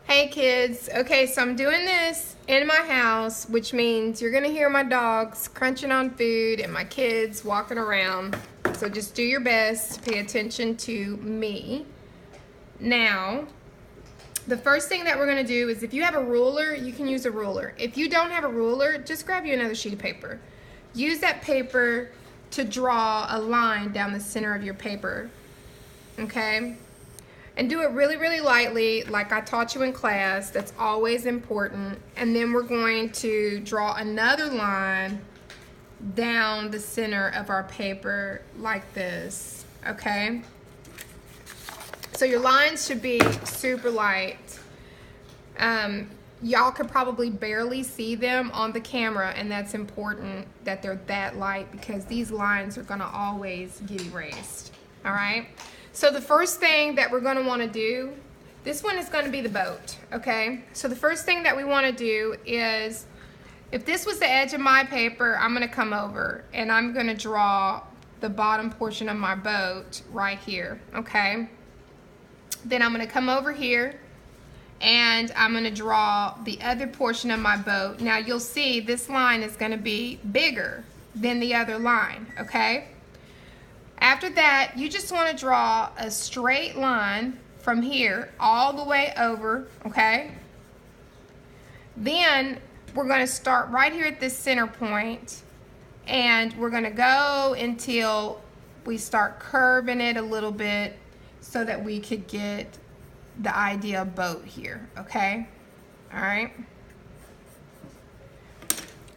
Hey kids, okay, so I'm doing this in my house, which means you're gonna hear my dogs crunching on food and my kids walking around. So just do your best to pay attention to me. Now, the first thing that we're gonna do is if you have a ruler, you can use a ruler. If you don't have a ruler, just grab you another sheet of paper. Use that paper to draw a line down the center of your paper, okay? And do it really, really lightly, like I taught you in class. That's always important. And then we're going to draw another line down the center of our paper like this, okay? So your lines should be super light. Y'all could probably barely see them on the camera, and that's important that they're that light because these lines are gonna always get erased, all right? So the first thing that we're gonna wanna do, this one is gonna be the boat, okay? So the first thing that we wanna do is, if this was the edge of my paper, I'm gonna come over and I'm gonna draw the bottom portion of my boat right here, okay? Then I'm gonna come over here and I'm gonna draw the other portion of my boat. Now you'll see this line is gonna be bigger than the other line, okay? After that, you just want to draw a straight line from here all the way over, okay? Then we're going to start right here at this center point, and we're going to go until we start curving it a little bit so that we could get the idea of boat here, okay? All right?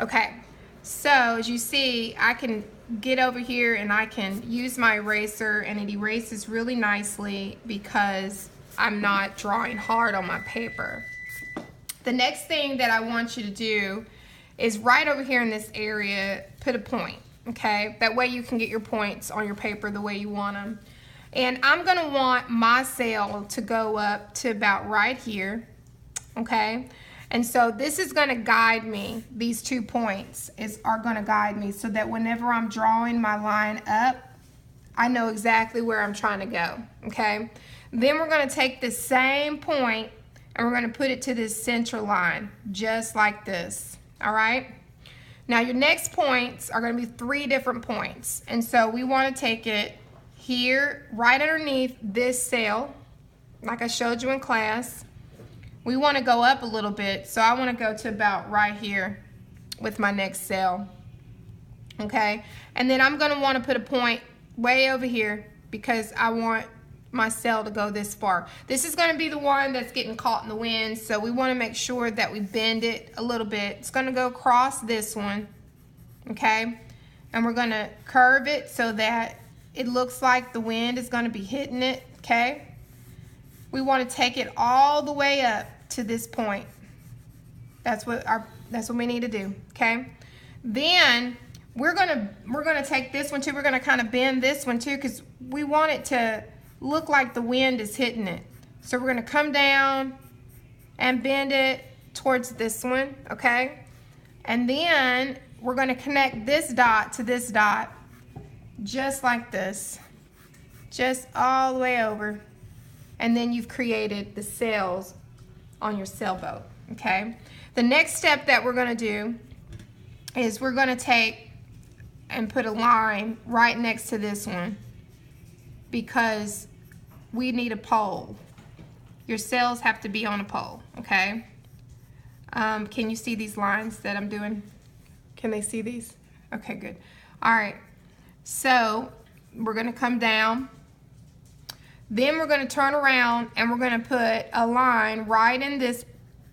Okay, so as you see, I can get over here and I can use my eraser and it erases really nicely because I'm not drawing hard on my paper. The next thing that I want you to do is right over here in this area, put a point, okay? That way you can get your points on your paper the way you want them. And I'm gonna want my sail to go up to about right here, okay? And so this is gonna guide me, these 2 points are gonna guide me so that whenever I'm drawing my line up, I know exactly where I'm trying to go, okay? Then we're gonna take this same point and we're gonna put it to this center line, just like this, all right? Now your next points are gonna be 3 different points. And so we wanna take it here, right underneath this sail, like I showed you in class. We want to go up a little bit, so I want to go to about right here with my next sail, okay? And then I'm going to want to put a point way over here because I want my sail to go this far. This is going to be the one that's getting caught in the wind, so we want to make sure that we bend it a little bit. It's going to go across this one, okay? And we're going to curve it so that it looks like the wind is going to be hitting it, okay? We want to take it all the way up to this point. That's what we need to do, okay? Then we're gonna take this one too. We're gonna kind of bend this one too because we want it to look like the wind is hitting it. So we're gonna come down and bend it towards this one, okay? And then we're gonna connect this dot to this dot just like this, just all the way over. And then you've created the sails on your sailboat, okay? The next step that we're gonna do is we're gonna take and put a line right next to this one because we need a pole. Your sails have to be on a pole, okay? Can you see these lines that I'm doing? Can they see these? Okay, good. All right, so we're gonna come down. Then we're going to turn around and we're going to put a line right in this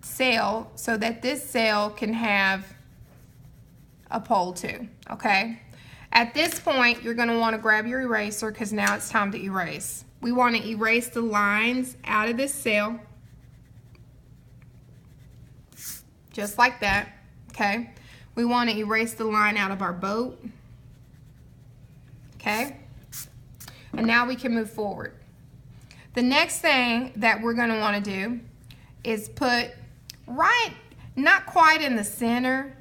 sail so that this sail can have a pole too, okay? At this point, you're going to want to grab your eraser because now it's time to erase. We want to erase the lines out of this sail, just like that, okay? We want to erase the line out of our boat, okay? And now we can move forward. The next thing that we're going to want to do is put right, not quite in the center,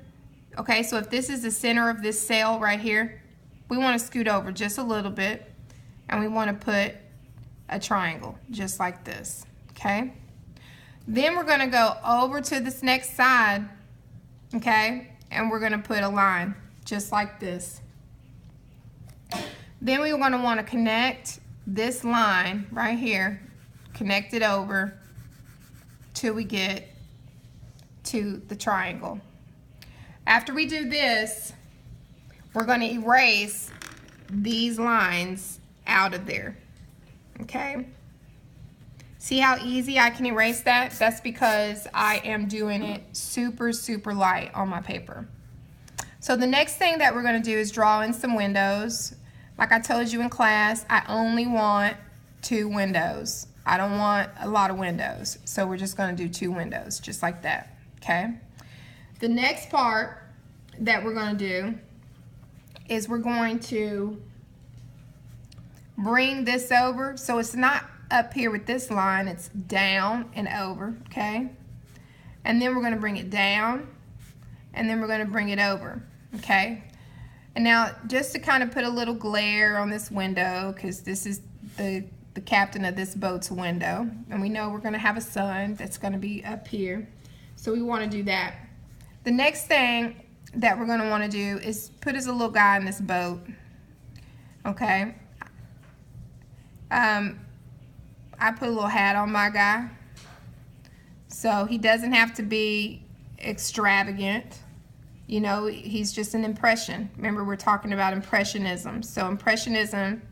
okay? So if this is the center of this sail right here, we want to scoot over just a little bit and we want to put a triangle just like this, okay? Then we're going to go over to this next side, okay, and we're going to put a line just like this. Then we're going to want to connect this line right here, connect it over till we get to the triangle. After we do this, we're going to erase these lines out of there, okay? See how easy I can erase that? That's because I am doing it super, super light on my paper. So the next thing that we're going to do is draw in some windows. Like I told you in class, I only want 2 windows. I don't want a lot of windows. So we're just going to do 2 windows, just like that, okay? The next part that we're going to do is we're going to bring this over. So it's not up here with this line, it's down and over, okay? And then we're going to bring it down, and then we're going to bring it over, okay? And now, just to kind of put a little glare on this window, because this is the captain of this boat's window, and we know we're going to have a sun that's going to be up here, so we want to do that. The next thing that we're going to want to do is put as a little guy in this boat, okay? I put a little hat on my guy, so he doesn't have to be extravagant. You know, he's just an impression. Remember, we're talking about impressionism. So impressionism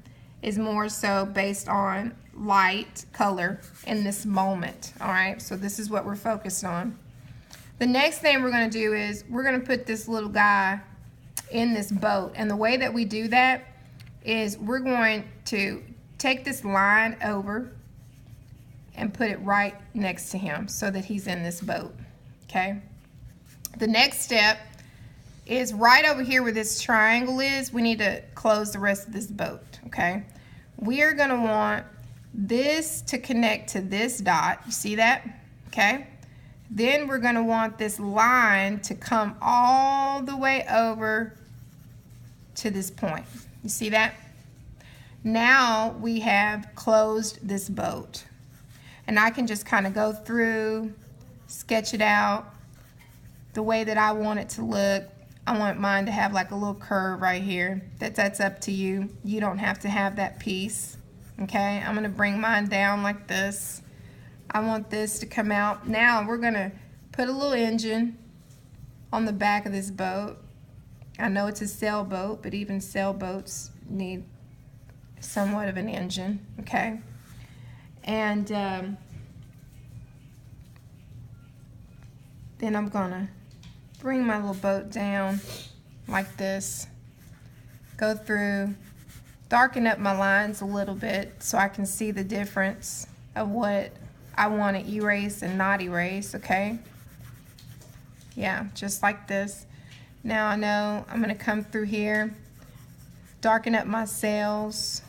is more so based on light, color in this moment, all right? So this is what we're focused on. The next thing we're going to do is we're going to put this little guy in this boat, and the way that we do that is we're going to take this line over and put it right next to him so that he's in this boat, okay? The next step is right over here where this triangle is, we need to close the rest of this boat, okay? We are gonna want this to connect to this dot, you see that, okay? Then we're gonna want this line to come all the way over to this point, you see that? Now we have closed this boat. And I can just kind of go through, sketch it out the way that I want it to look. I want mine to have like a little curve right here. That's up to you. You don't have to have that piece, okay? I'm gonna bring mine down like this. I want this to come out. Now we're gonna put a little engine on the back of this boat. I know it's a sailboat, but even sailboats need somewhat of an engine, okay? And then I'm gonna bring my little boat down like this, go through, darken up my lines a little bit so I can see the difference of what I want to erase and not erase, okay? Yeah, just like this. Now I know I'm gonna come through here, darken up my sails.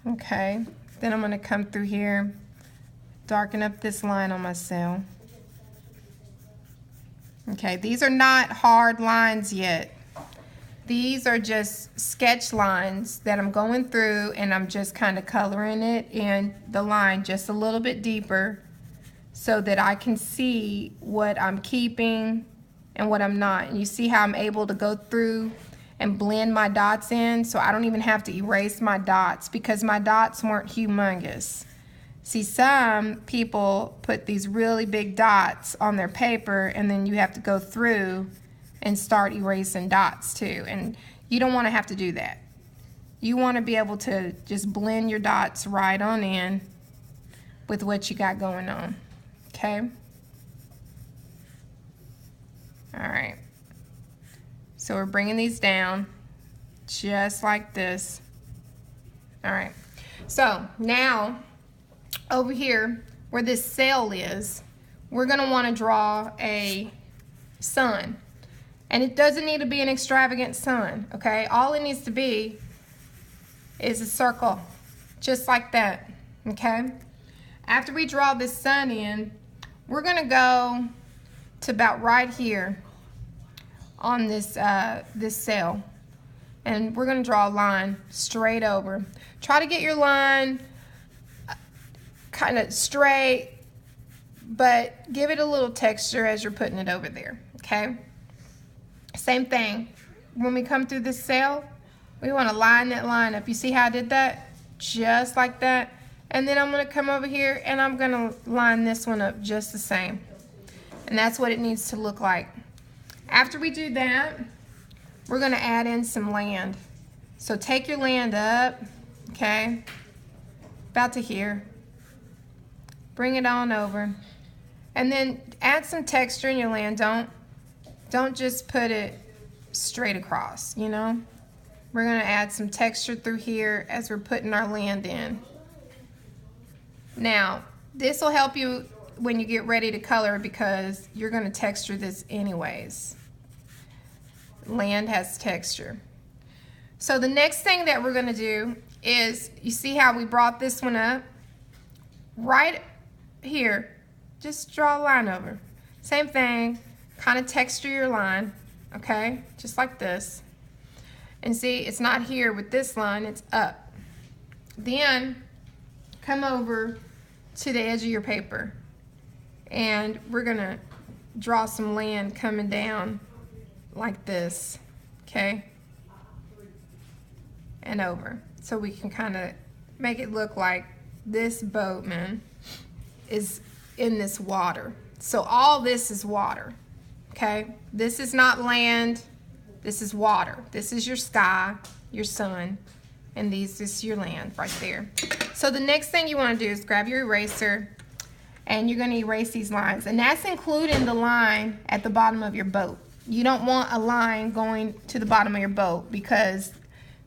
Okay, then I'm going to come through here, darken up this line on my sail. Okay, these are not hard lines yet. These are just sketch lines that I'm going through, and I'm just kind of coloring it in the line just a little bit deeper so that I can see what I'm keeping and what I'm not. And you see how I'm able to go through and blend my dots in, so I don't even have to erase my dots because my dots weren't humongous. See, some people put these really big dots on their paper, and then you have to go through and start erasing dots too, and you don't want to have to do that. You want to be able to just blend your dots right on in with what you got going on, okay? All right. So we're bringing these down just like this. All right, so now over here where this sail is, we're gonna wanna draw a sun. And it doesn't need to be an extravagant sun, okay? All it needs to be is a circle, just like that, okay? After we draw this sun in, we're gonna go to about right here on this this sail, and we're going to draw a line straight over. Try to get your line kind of straight, but give it a little texture as you're putting it over there, okay? Same thing. When we come through this sail, we want to line that line up. You see how I did that? Just like that. And then I'm going to come over here and I'm going to line this one up just the same. And that's what it needs to look like. After we do that, we're going to add in some land. So take your land up, okay, about to here. Bring it on over. And then add some texture in your land. Don't just put it straight across, you know. We're going to add some texture through here as we're putting our land in. Now, this will help you when you get ready to color because you're going to texture this anyways. Land has texture. So the next thing that we're going to do is, you see how we brought this one up? Right here, just draw a line over. Same thing, kind of texture your line, okay? Just like this. And see, it's not here with this line, it's up. Then come over to the edge of your paper and we're gonna draw some land coming down like this, okay? And over, so we can kind of make it look like this boatman is in this water. So all this is water, okay? This is not land, this is water. This is your sky, your sun, and this is your land right there. So the next thing you want to do is grab your eraser and you're going to erase these lines, and that's including the line at the bottom of your boat. You don't want a line going to the bottom of your boat because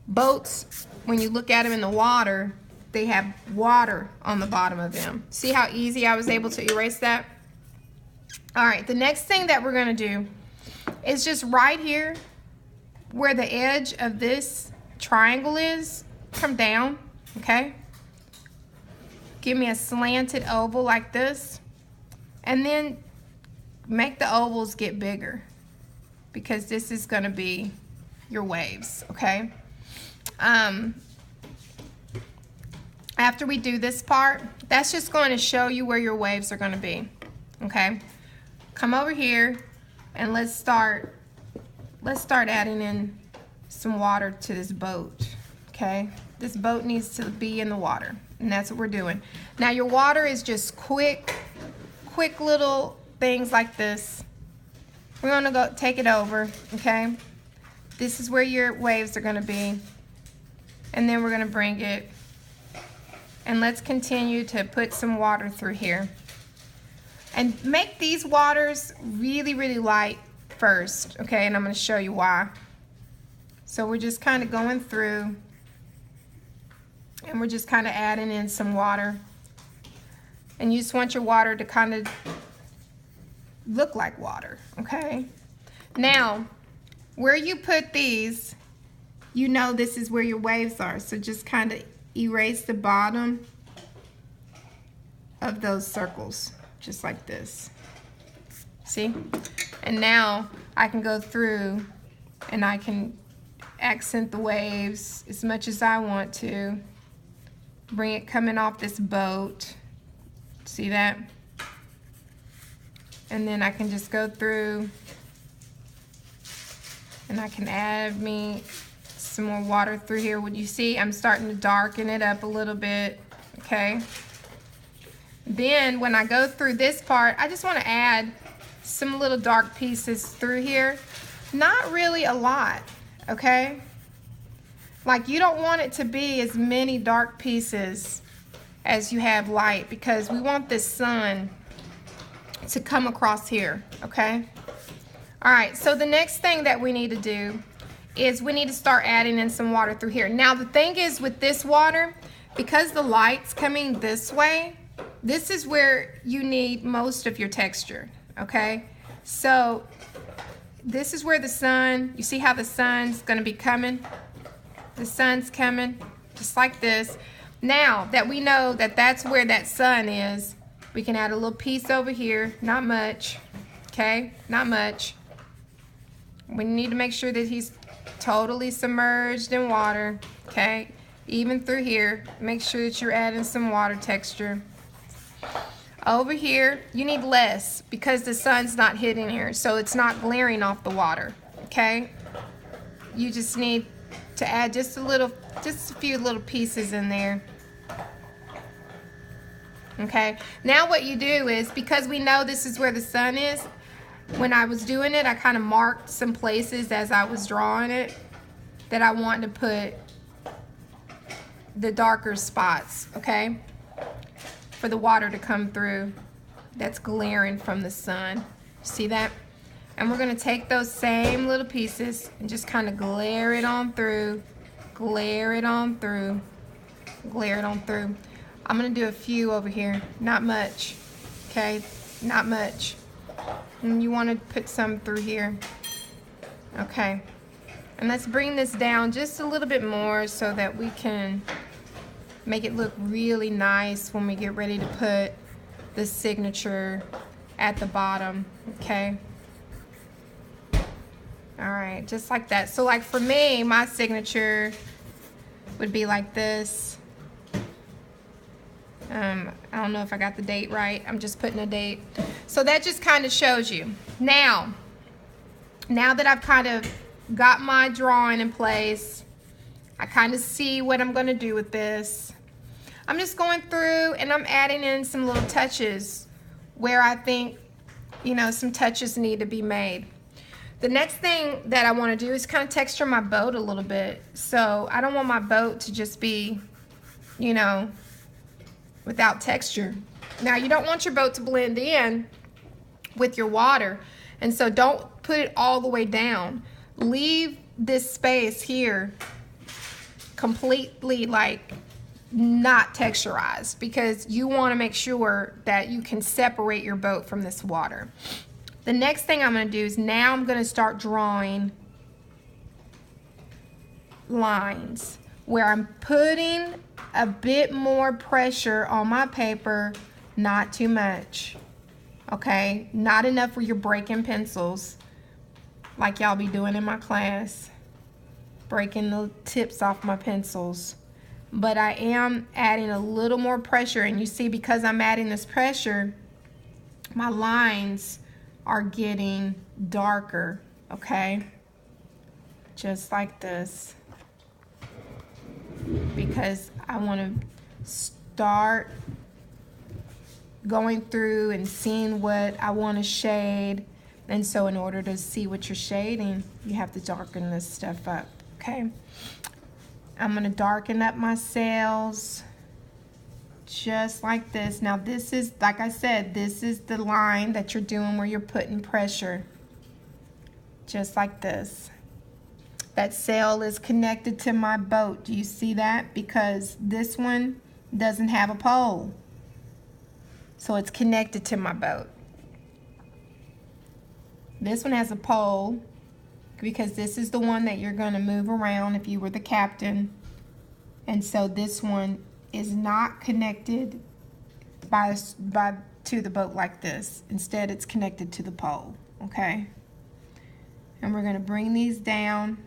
boats, when you look at them in the water, they have water on the bottom of them. See how easy I was able to erase that? All right, the next thing that we're going to do is just right here where the edge of this triangle is, come down, okay? Give me a slanted oval like this, and then make the ovals get bigger because this is going to be your waves, okay? After we do this part, that's just going to show you where your waves are going to be, okay? Come over here and let's start adding in some water to this boat, okay? This boat needs to be in the water, and that's what we're doing. Now your water is just quick little things like this. We're gonna go take it over, okay? This is where your waves are gonna be, and then we're gonna bring it, and let's continue to put some water through here. And make these waters really, really light first, okay? And I'm gonna show you why. So we're just kind of going through and we're just kind of adding in some water. And you just want your water to kind of look like water, okay? Now, where you put these, you know this is where your waves are. So just kind of erase the bottom of those circles, just like this. See? And now I can go through and I can accent the waves as much as I want to. Bring it coming off this boat. See that? And then I can just go through and I can add me some more water through here. What you see, I'm starting to darken it up a little bit, okay? Then when I go through this part, I just want to add some little dark pieces through here. Not really a lot, okay? Like, you don't want it to be as many dark pieces as you have light because we want this sun to come across here, okay? All right, so the next thing that we need to do is we need to start adding in some water through here. Now the thing is with this water, because the light's coming this way, this is where you need most of your texture, okay? So this is where the sun, you see how the sun's gonna be coming? The sun's coming just like this. Now that we know that that's where that sun is, we can add a little piece over here, not much, okay? Not much. We need to make sure that he's totally submerged in water, okay? Even through here, make sure that you're adding some water texture. Over here, you need less because the sun's not hitting here, so it's not glaring off the water, okay? You just need to add just a few little pieces in there. Okay, now what you do is, because we know this is where the sun is, when I was doing it, I kind of marked some places as I was drawing it that I wanted to put the darker spots, okay, for the water to come through that's glaring from the sun. See that? And we're going to take those same little pieces and just kind of glare it on through, glare it on through, glare it on through. I'm going to do a few over here, not much, okay, not much. And you want to put some through here, okay. And let's bring this down just a little bit more so that we can make it look really nice when we get ready to put the signature at the bottom, okay. All right, just like that. So like for me, my signature would be like this. I don't know if I got the date right. I'm just putting a date. So that just kind of shows you. Now that I've kind of got my drawing in place, I kind of see what I'm going to do with this. I'm just going through and I'm adding in some little touches where I think, you know, some touches need to be made. The next thing that I want to do is kind of texture my boat a little bit. So I don't want my boat to just be, you know, without texture. Now you don't want your boat to blend in with your water, and so don't put it all the way down. Leave this space here completely like not texturized, because you want to make sure that you can separate your boat from this water. The next thing I'm going to do is now I'm going to start drawing lines where I'm putting a bit more pressure on my paper, not too much, okay? Not enough where you're breaking pencils like y'all be doing in my class, breaking the tips off my pencils. But I am adding a little more pressure, and you see, because I'm adding this pressure, my lines are getting darker, okay? Just like this. Because I want to start going through and seeing what I want to shade. And so in order to see what you're shading, you have to darken this stuff up, okay? I'm going to darken up my sails just like this. Now this is, like I said, this is the line that you're doing where you're putting pressure. Just like this. That sail is connected to my boat. Do you see that? Because this one doesn't have a pole. So it's connected to my boat. This one has a pole because this is the one that you're going to move around if you were the captain. And so this one is not connected to the boat like this. Instead, it's connected to the pole, okay? And we're going to bring these down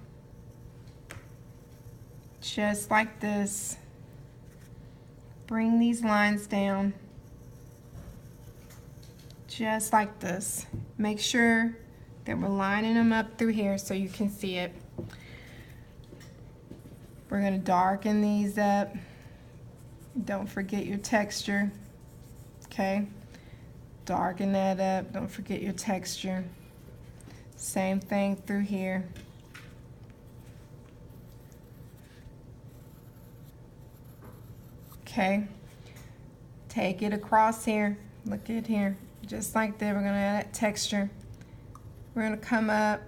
just like this. Bring these lines down just like this. Make sure that we're lining them up through here so you can see it. We're going to darken these up. Don't forget your texture, okay? Darken that up. Don't forget your texture. Same thing through here. Okay, take it across here. Look at here, just like that. We're gonna add that texture. We're gonna come up.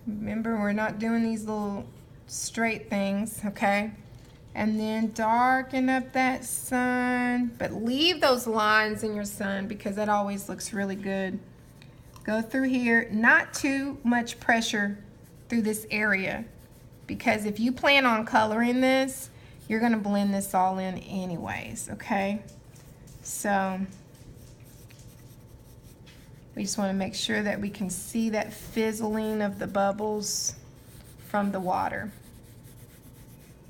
Remember, we're not doing these little straight things, okay? And then darken up that sun, but leave those lines in your sun because that always looks really good. Go through here, not too much pressure through this area, because if you plan on coloring this, you're going to blend this all in anyways, okay? So we just want to make sure that we can see that fizzling of the bubbles from the water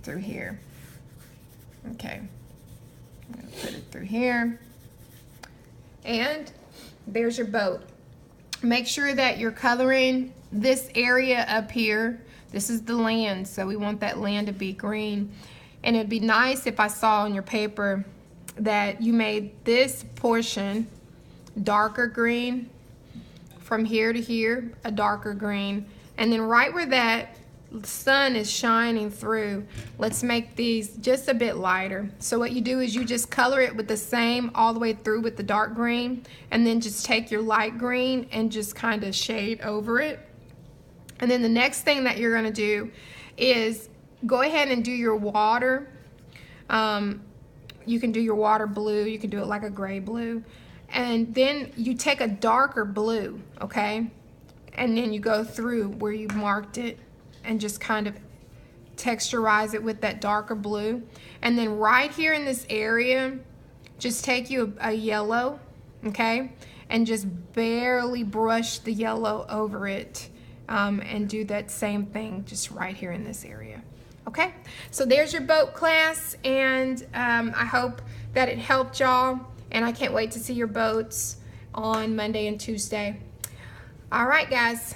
through here. Okay, I'm gonna put it through here. And there's your boat. Make sure that you're coloring this area up here. This is the land, so we want that land to be green. And it'd be nice if I saw on your paper that you made this portion darker green, from here to here, a darker green. And then right where that sun is shining through, let's make these just a bit lighter. So what you do is you just color it with the same all the way through with the dark green, and then just take your light green and just kind of shade over it. And then the next thing that you're going to do is go ahead and do your water. You can do your water blue, you can do it like a gray blue, and then you take a darker blue, okay, and then you go through where you marked it and just kind of texturize it with that darker blue. And then right here in this area, just take you a yellow, okay, and just barely brush the yellow over it, and do that same thing just right here in this area. Okay, so there's your boat class, and I hope that it helped y'all, and I can't wait to see your boats on Monday and Tuesday. All right, guys.